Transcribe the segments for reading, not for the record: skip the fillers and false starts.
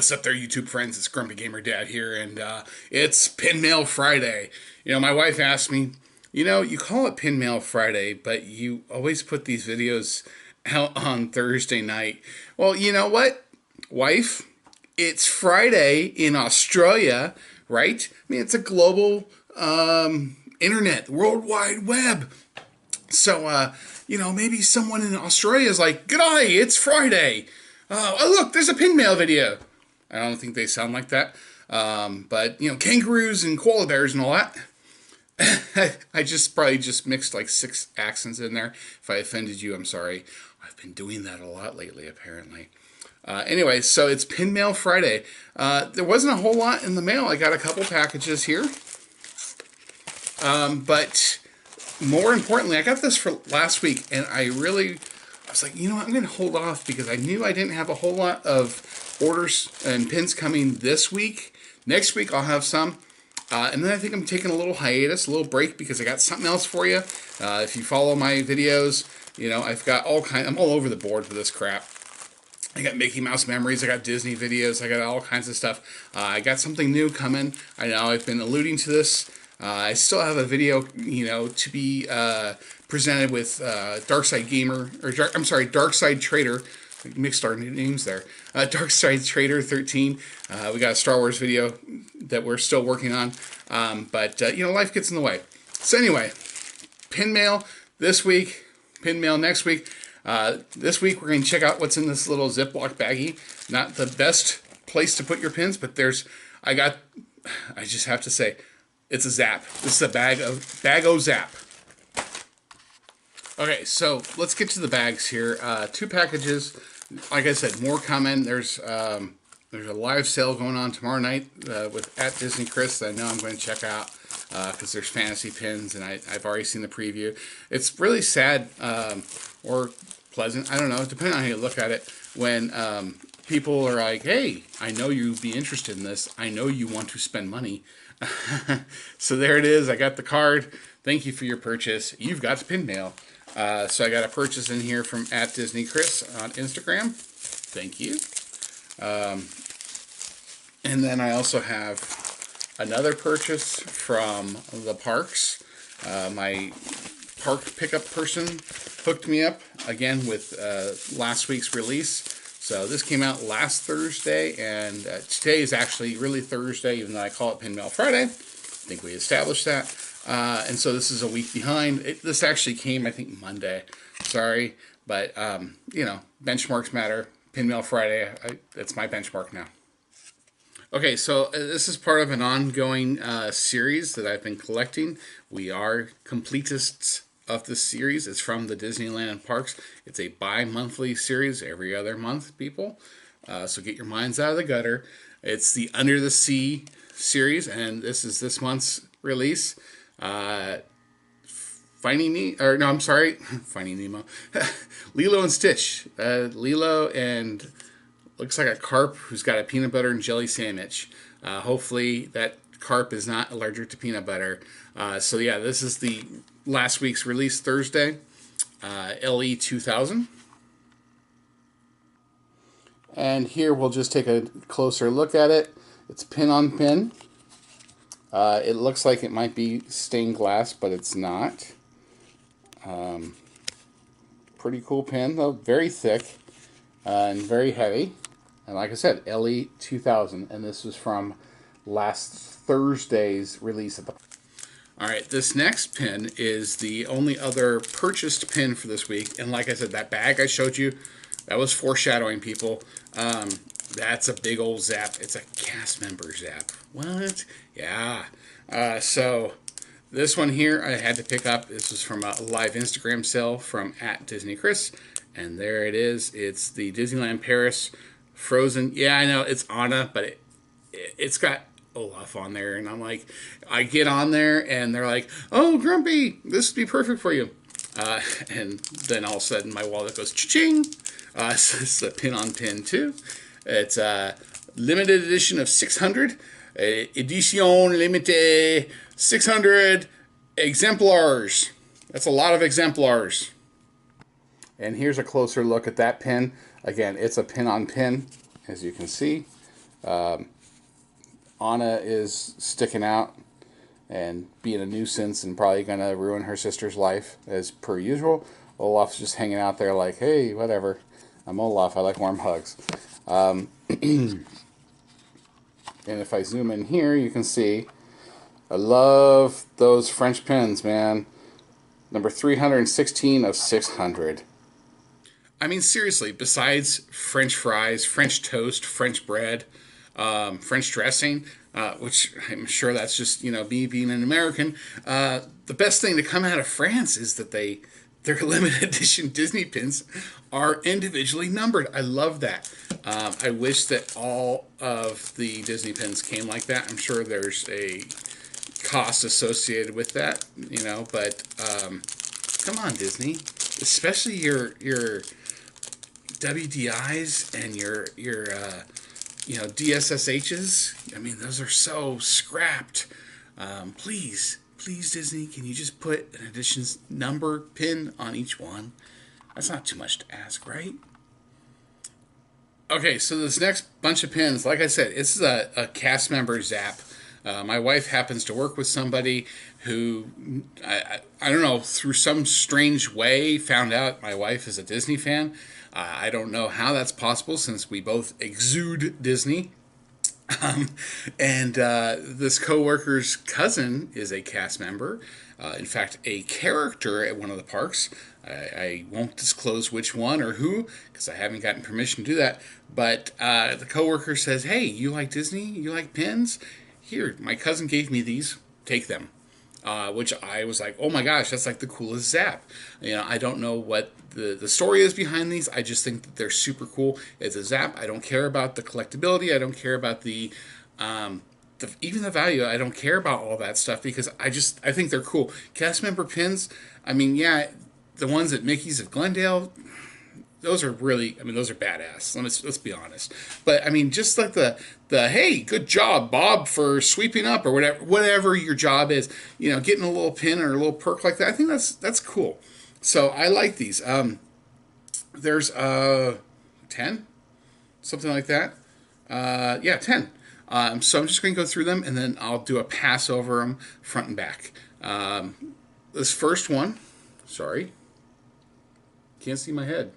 what's up there, YouTube friends? It's Grumpy Gamer Dad here, and it's Pin Mail Friday. You know, my wife asked me, you call it Pin Mail Friday, but you always put these videos out on Thursday night. Well, you know what, wife? It's Friday in Australia, right? I mean, it's a global internet, World Wide Web. So, maybe someone in Australia is like, "G'day, it's Friday. Oh, look, there's a pin mail video." I don't think they sound like that. But, kangaroos and koala bears and all that. I probably mixed like 6 accents in there. If I offended you, I'm sorry. I've been doing that a lot lately, apparently. Anyway, so it's Pin Mail Friday. There wasn't a whole lot in the mail. I got a couple packages here. But more importantly, I got this for last week, and I was like, I'm going to hold off because I knew I didn't have a whole lot of orders and pins coming this week. Next week, I'll have some. And then I think I'm taking a little hiatus, a little break, because I got something else for you. If you follow my videos, I've got I'm all over the board for this crap. I got Mickey Mouse memories, I got Disney videos, I got all kinds of stuff. I got something new coming. I know I've been alluding to this. I still have a video, to be presented with Darkside Gamer, Darkside Trader. Mixed our names there. Darkside Trader 13. We got a Star Wars video that we're still working on. But life gets in the way. So anyway, pin mail this week, pin mail next week. This week we're going to check out what's in this little Ziploc baggie. Not the best place to put your pins, but I just have to say, it's a Zap. This is a Bag-O Zap. Okay, so let's get to the bags here. 2 packages. Like I said, more coming. There's a live sale going on tomorrow night with at Disney Chris that I know I'm going to check out because there's fantasy pins, and I've already seen the preview. It's really sad or pleasant, I don't know, depending on how you look at it, when people are like, "Hey, I know you'd be interested in this. I know you want to spend money." So there it is. I got the card. Thank you for your purchase. You've got the pin mail. So I got a purchase in here from at Disney Chris on Instagram. Thank you. And then I also have another purchase from the parks. My park pickup person hooked me up again with last week's release. So this came out last Thursday, and today is actually really Thursday, even though I call it Pin Mail Friday. I think we established that. And so this is a week behind. This actually came, I think, Monday. Sorry. But, benchmarks matter. Pin Mail Friday, that's my benchmark now. Okay, so this is part of an ongoing series that I've been collecting. We are completists of this series. It's from the Disneyland Parks. It's a bi-monthly series, every other month, people. So get your minds out of the gutter. It's the Under the Sea series, and this is this month's release. Finding Nemo. Lilo and Stitch. Lilo and looks like a carp who's got a peanut butter and jelly sandwich. Hopefully that carp is not allergic to peanut butter. So yeah, this is the last week's release, Thursday, LE 2000. And here we'll just take a closer look at it. It's pin on pin. It looks like it might be stained glass, but it's not. Pretty cool pin, though. Very thick and very heavy. And like I said, LE 2000. And this was from last Thursday's release of the... Alright, this next pin is the only other purchased pin for this week. And like I said, that bag I showed you, that was foreshadowing, people. That's a big old Zap. It's a cast member Zap. What? Yeah. So this one here I had to pick up. This was from a live Instagram sale from at Disney Chris. And there it is. It's the Disneyland Paris Frozen. Yeah, I know it's Anna, but it's got Olaf on there. And I'm like, I get on there and they're like, "Oh, Grumpy, this would be perfect for you." And then all of a sudden my wallet goes cha-ching. So it's a pin on pin too. It's a limited edition of 600. Edition Limited 600 exemplars. That's a lot of exemplars. And here's a closer look at that pin. Again, it's a pin on pin, as you can see. Anna is sticking out and being a nuisance and probably going to ruin her sister's life as per usual. Olaf's just hanging out there like, hey, whatever. I'm Olaf. I like warm hugs. And if I zoom in here, you can see I love those French pins, man. Number 316 of 600. I mean, seriously, besides French fries, French toast, French bread, French dressing, which I'm sure that's just, me being an American, the best thing to come out of France is that their limited edition Disney pins are individually numbered. I love that. I wish that all of the Disney pins came like that. I'm sure there's a cost associated with that, but come on, Disney. Especially your WDIs and your DSSHs. I mean, those are so scrapped. Please, Disney, can you just put an editions number pin on each one? That's not too much to ask, right? Okay, so this next bunch of pins, like I said, this is a cast member zap. My wife happens to work with somebody who, I don't know, through some strange way found out my wife is a Disney fan. I don't know how that's possible since we both exude Disney. And this coworker's cousin is a cast member. In fact, a character at one of the parks. I won't disclose which one or who because I haven't gotten permission to do that. But the coworker says, "Hey, you like Disney? You like pins? Here, my cousin gave me these. Take them." Which I was like, "Oh my gosh, that's like the coolest zap." I don't know what the story is behind these. I just think that they're super cool. It's a zap. I don't care about the collectability. I don't care about even the value. I don't care about all that stuff because I think they're cool. Cast member pins. I mean, yeah, the ones at Mickey's of Glendale. Those are those are badass. Let's be honest. But I mean, just like the hey, good job, Bob, for sweeping up or whatever your job is. Getting a little pin or a little perk like that. I think that's cool. So I like these. There's 10, something like that. Yeah, 10. So I'm just going to go through them and then I'll do a pass over them front and back. This first one, sorry, can't see my head.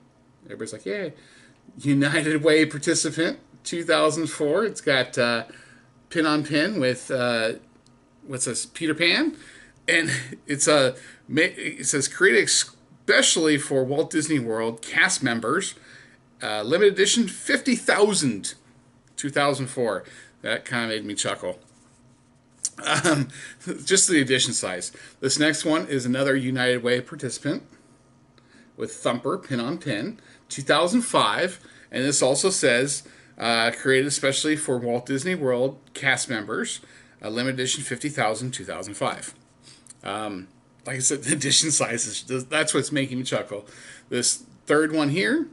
Everybody's like, "Yay!" United Way participant, 2004. It's got pin on pin with what's this? Peter Pan, and it says created especially for Walt Disney World cast members, limited edition 50,000, 2004. That kind of made me chuckle. Just the edition size. This next one is another United Way participant with Thumper pin on pin, 2005, and this also says created especially for Walt Disney World cast members, limited edition 50,000, 2005. Like I said, the edition sizes, that's what's making me chuckle. This third one here,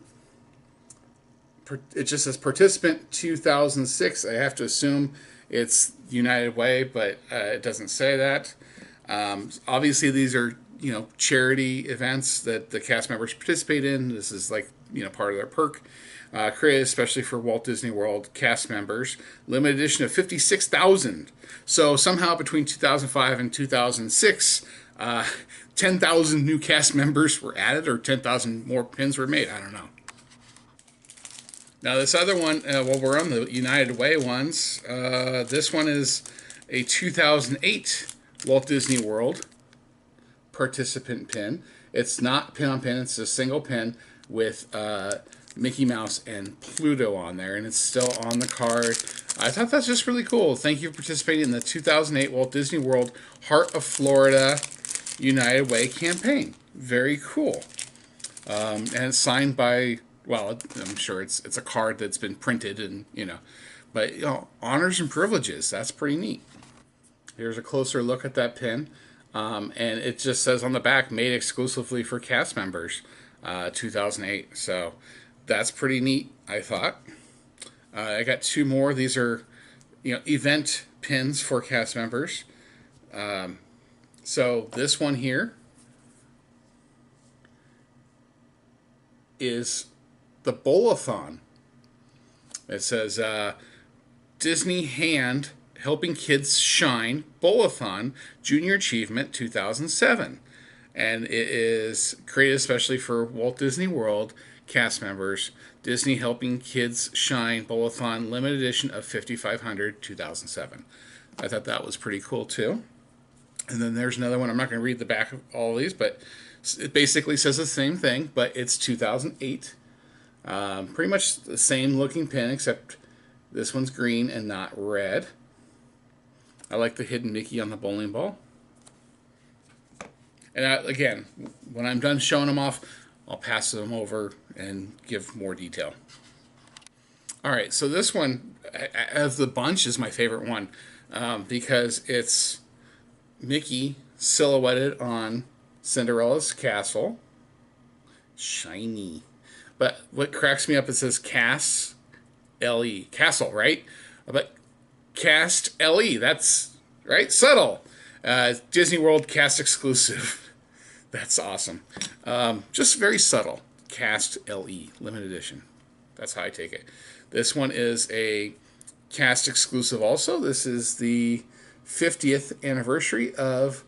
it just says participant 2006. I have to assume it's United Way, but it doesn't say that. Obviously, these are charity events that the cast members participate in. This is like part of their perk. Created especially for Walt Disney World cast members, limited edition of 56,000. So somehow between 2005 and 2006, 10,000 new cast members were added, or 10,000 more pins were made. I don't know. Now this other one, we're on the United Way ones. This one is a 2008 Walt Disney World participant pin. It's not pin on pin. It's a single pin with Mickey Mouse and Pluto on there, and it's still on the card. I thought that's just really cool. Thank you for participating in the 2008 Walt Disney World Heart of Florida United Way campaign. Very cool. And it's signed by, well, I'm sure it's a card that's been printed and, but, honors and privileges. That's pretty neat. Here's a closer look at that pin. And it just says on the back, made exclusively for cast members, 2008. So that's pretty neat, I thought. I got two more. These are, event pins for cast members. So this one here is the Bowl-a-thon. It says Disney Hand Helping Kids Shine Bowl-a-thon Junior Achievement 2007. And it is created especially for Walt Disney World cast members. Disney Helping Kids Shine Bowl-a-thon Limited Edition of 5500 2007. I thought that was pretty cool too. And then there's another one. I'm not going to read the back of all of these, but it basically says the same thing, but it's 2008. Pretty much the same looking pin, except this one's green and not red. I like the hidden Mickey on the bowling ball. And again, when I'm done showing them off, I'll pass them over and give more detail. All right, so this one, of the bunch, is my favorite one because it's Mickey silhouetted on Cinderella's castle. Shiny. But what cracks me up, it says Cast LE. Castle, right? But Cast LE, that's right, subtle. Disney World cast exclusive. That's awesome. Just very subtle. Cast LE, limited edition. That's how I take it. This one is a cast exclusive also. This is the 50th anniversary of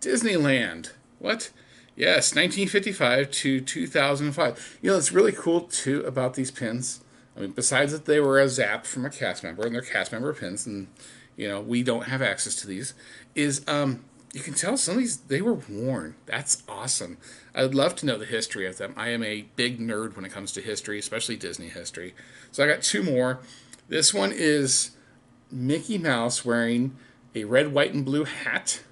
Disneyland. What? Yes, 1955 to 2005. You know, it's really cool, too, about these pins. I mean, besides that they were a zap from a cast member, and they're cast member pins, and, you know, we don't have access to these, is you can tell some of these, they were worn. That's awesome. I'd love to know the history of them. I am a big nerd when it comes to history, especially Disney history. So I got two more. This one is Mickey Mouse wearing a red, white, and blue hat.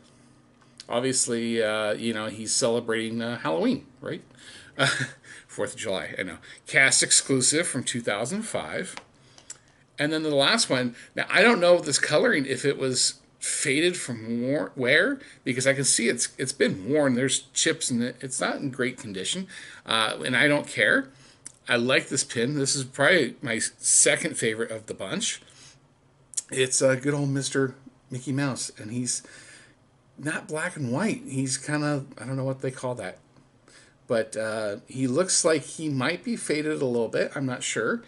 Obviously, you know, he's celebrating Halloween, right? 4th of July, I know. Cast exclusive from 2005. And then the last one, now I don't know this coloring, if it was faded from wear, because I can see it's been worn. There's chips in it. It's not in great condition, and I don't care. I like this pin. This is probably my second favorite of the bunch. It's a good old Mr. Mickey Mouse, and he's not black and white. He's kind of, I don't know what they call that. But he looks like he might be faded a little bit. I'm not sure.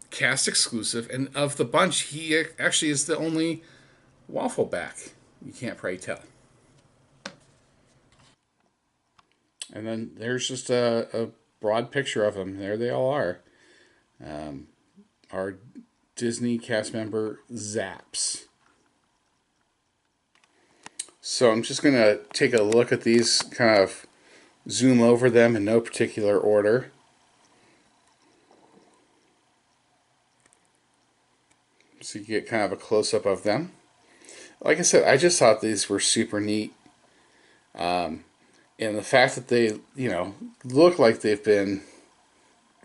Cast exclusive. And of the bunch, he actually is the only waffle back. You can't probably tell. And then there's just a broad picture of them. There they all are. Our Disney cast member Zaps. So I'm just going to take a look at these, kind of zoom over them in no particular order. So you get kind of a close-up of them. Like I said, I just thought these were super neat. And the fact that they, you know, look like they've been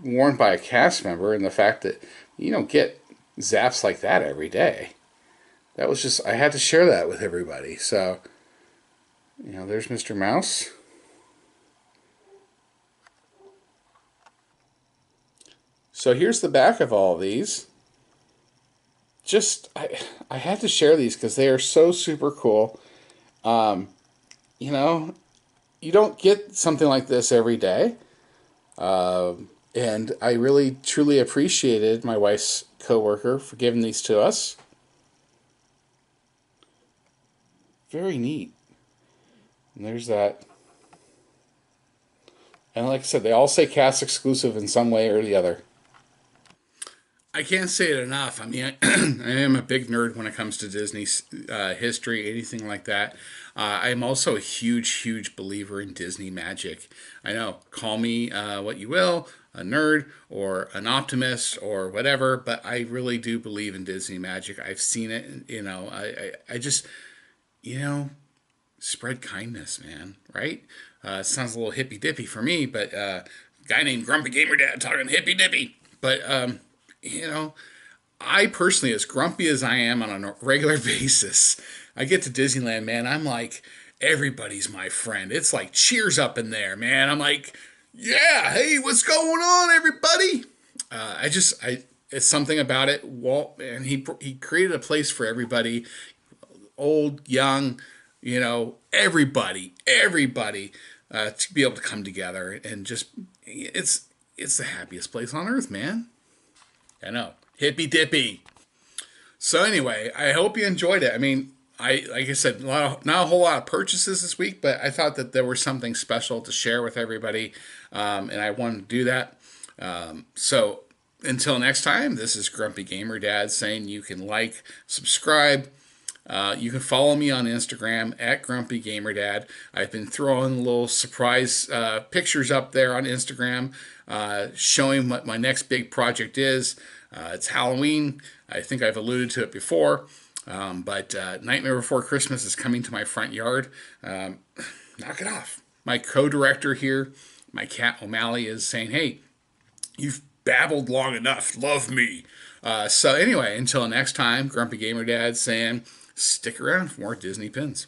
worn by a cast member, and the fact that you don't get Zaps like that every day. That was just, I had to share that with everybody. So, you know, there's Mr. Mouse. So here's the back of all of these. Just, I had to share these because they are so super cool. You know, you don't get something like this every day. And I really, truly appreciated my wife's coworker for giving these to us. Very neat. And there's that. And like I said, they all say cast exclusive in some way or the other. I can't say it enough. I mean, I am a big nerd when it comes to Disney history, anything like that. I am also a huge, huge believer in Disney magic. I know, call me what you will, a nerd or an optimist or whatever, but I really do believe in Disney magic. I've seen it, you know, I just, you know, spread kindness, man, right? It sounds a little hippy-dippy for me, but guy named Grumpy Gamer Dad talking hippy-dippy. But, you know, I personally, as grumpy as I am on a regular basis, I get to Disneyland, man, I'm like, everybody's my friend. It's like cheers up in there, man. I'm like, yeah, hey, what's going on, everybody? It's something about it. Walt, man, he created a place for everybody, old, young, you know, everybody, to be able to come together and just, it's the happiest place on earth, man. I know, hippy dippy. So anyway, I hope you enjoyed it. I mean, like I said, not a whole lot of purchases this week, but I thought that there was something special to share with everybody, and I wanted to do that. So until next time, this is Grumpy Gamer Dad saying you can like, subscribe. You can follow me on Instagram at Grumpy Gamer Dad. I've been throwing little surprise pictures up there on Instagram, showing what my next big project is. It's Halloween. I think I've alluded to it before. But Nightmare Before Christmas is coming to my front yard. Knock it off. My co-director here, my cat O'Malley, is saying, hey, you've babbled long enough. Love me. So anyway, until next time, Grumpy Gamer Dad saying, stick around for more Disney pins.